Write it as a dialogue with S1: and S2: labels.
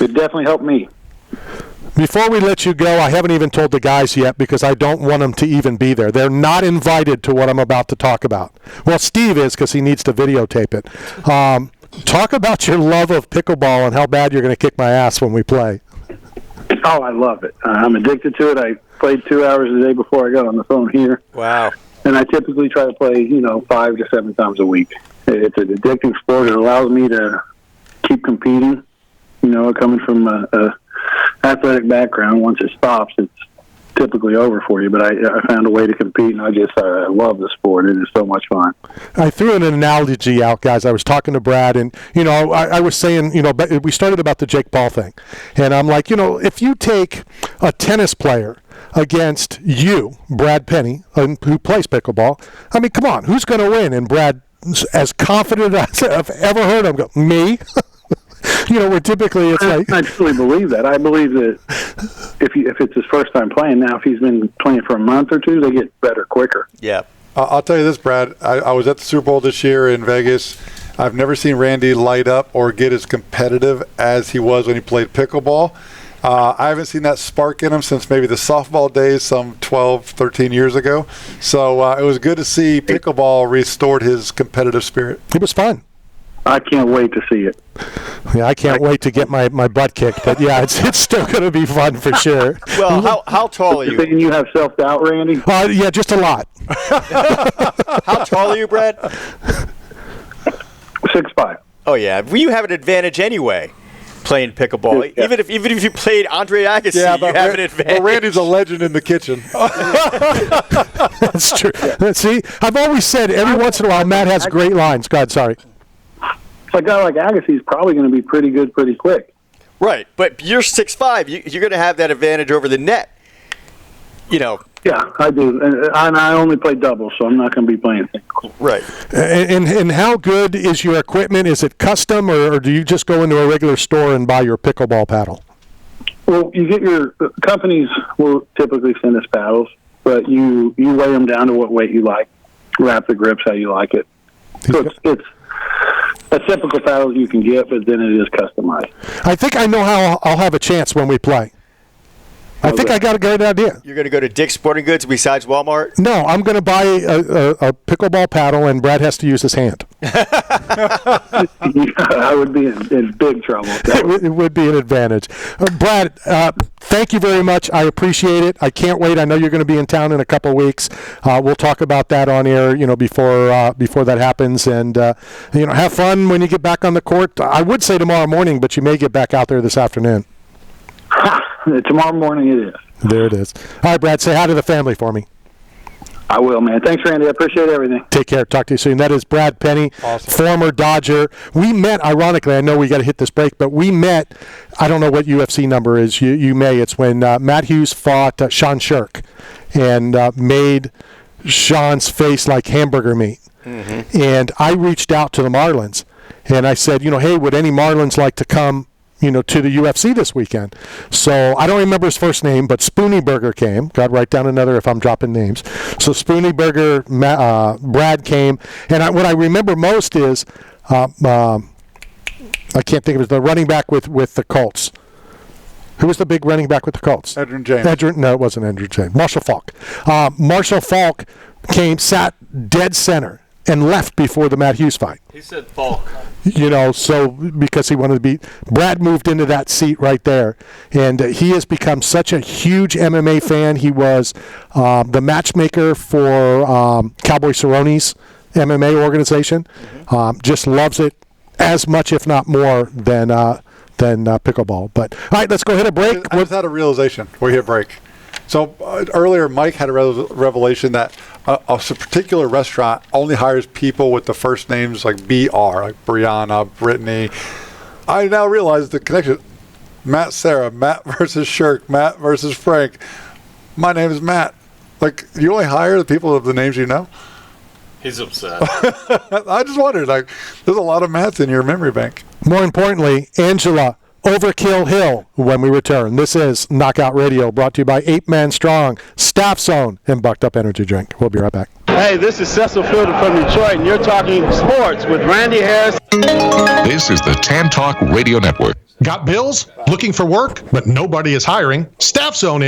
S1: It definitely helped me.
S2: Before we let you go, I haven't even told the guys yet because I don't want them to even be there. They're not invited to what I'm about to talk about. Well, Steve is because he needs to videotape it. Talk about your love of pickleball and how bad you're going to kick my ass when we play.
S1: Oh, I love it. I'm addicted to it. I played 2 hours a day before I got on the phone here.
S3: Wow.
S1: And I typically try to play, 5 to 7 times a week. It's an addicting sport. It allows me to keep competing. Coming from a athletic background, once it stops, it's typically over for you. But I found a way to compete, and I love the sport. It is so much fun.
S2: I threw an analogy out, guys. I was talking to Brad, and, I was saying, we started about the Jake Paul thing. And I'm like, if you take a tennis player against you, Brad Penny, who plays pickleball, I mean, come on, who's going to win? And Brad, as confident as I've ever heard him go, me? Where typically it's like...
S1: I truly believe that. I believe that if it's his first time playing now, if he's been playing for a month or two, they get better quicker.
S3: Yeah.
S4: I'll tell you this, Brad. I was at the Super Bowl this year in Vegas. I've never seen Randy light up or get as competitive as he was when he played pickleball. I haven't seen that spark in him since maybe the softball days some 12, 13 years ago. So it was good to see pickleball restored his competitive spirit.
S2: It was fun.
S1: I can't wait to see it.
S2: Yeah, I can't wait to get my butt kicked. But, yeah, it's still going to be fun for sure.
S3: Well, how tall are you?
S1: Thinking you have self-doubt, Randy?
S2: Yeah, just a lot.
S3: How tall are you, Brad?
S1: 6'5".
S3: Oh, yeah. Well, you have an advantage anyway playing pickleball.
S1: Yeah.
S3: Even if you played Andre Agassi, you have an advantage.
S4: Well, Randy's a legend in the kitchen.
S2: That's true. See, I've always said every once in a while Matt has great lines. Go ahead, sorry.
S1: A guy like Agassi is probably going to be pretty good pretty quick.
S3: Right, but you're 6'5". You're going to have that advantage over the net.
S1: Yeah, I do. And I only play doubles, so I'm not going to be playing single.
S3: Right.
S2: And how good is your equipment? Is it custom, or do you just go into a regular store and buy your pickleball paddle?
S1: Well, you get your companies will typically send us paddles, but you weigh them down to what weight you like, wrap the grips how you like it. So it's a typical paddle you can get, but then it is customized.
S2: I think I know how I'll have a chance when we play. I think I got a great idea.
S3: You're going to go to Dick's Sporting Goods besides Walmart?
S2: No, I'm going to buy a pickleball paddle, and Brad has to use his hand.
S1: I would be in big trouble.
S2: It would be an advantage. Brad, thank you very much. I appreciate it. I can't wait. I know you're going to be in town in a couple of weeks. We'll talk about that on air, before that happens. And, have fun when you get back on the court. I would say tomorrow morning, but you may get back out there this afternoon.
S1: Tomorrow morning it is.
S2: There it is. All right, Brad, say hi to the family for me.
S1: I will, man. Thanks, Randy. I appreciate everything.
S2: Take care. Talk to you soon. That is Brad Penny,
S4: awesome.
S2: Former Dodger. We met, ironically, I know we got to hit this break, but we met, I don't know what UFC number is. You may. It's when Matt Hughes fought Sean Shirk and made Sean's face like hamburger meat. Mm-hmm. And I reached out to the Marlins, and I said, hey, would any Marlins like to come to the UFC this weekend? So I don't remember his first name, but Spoonie Burger came. Got to write down another if I'm dropping names. So Spoonie Burger, Brad came. And what I remember most is, I can't think of it, the running back with the Colts. Who was the big running back with the Colts?
S4: Edgerrin James.
S2: No, it wasn't Edgerrin James. Marshall Faulk. Marshall Faulk came, sat dead center, and left before the Matt Hughes fight.
S5: He said Faulk.
S2: So because he wanted to be, Brad moved into that seat right there, and he has become such a huge MMA fan. He was the matchmaker for Cowboy Cerrone's MMA organization. Mm-hmm. Just loves it as much, if not more, than pickleball. But all right, let's go ahead and break.
S4: I just had a realization. We hit break. So earlier, Mike had a revelation that a particular restaurant only hires people with the first names like BR, like Brianna, Brittany. I now realize the connection. Matt, Sarah, Matt versus Shirk, Matt versus Frank. My name is Matt. Like, you only hire the people of the names you know?
S5: He's upset.
S4: I just wondered, there's a lot of Matts in your memory bank.
S2: More importantly, Angela Overkill Hill when we return. This is Knockout Radio, brought to you by 8 Man Strong, Staff Zone, and Bucked Up Energy Drink. We'll be right back.
S6: Hey, this is Cecil Fielder from Detroit, and you're talking sports with Randy Harris.
S7: This is the Tan Talk Radio Network. Got bills? Looking for work? But nobody is hiring? Staff Zone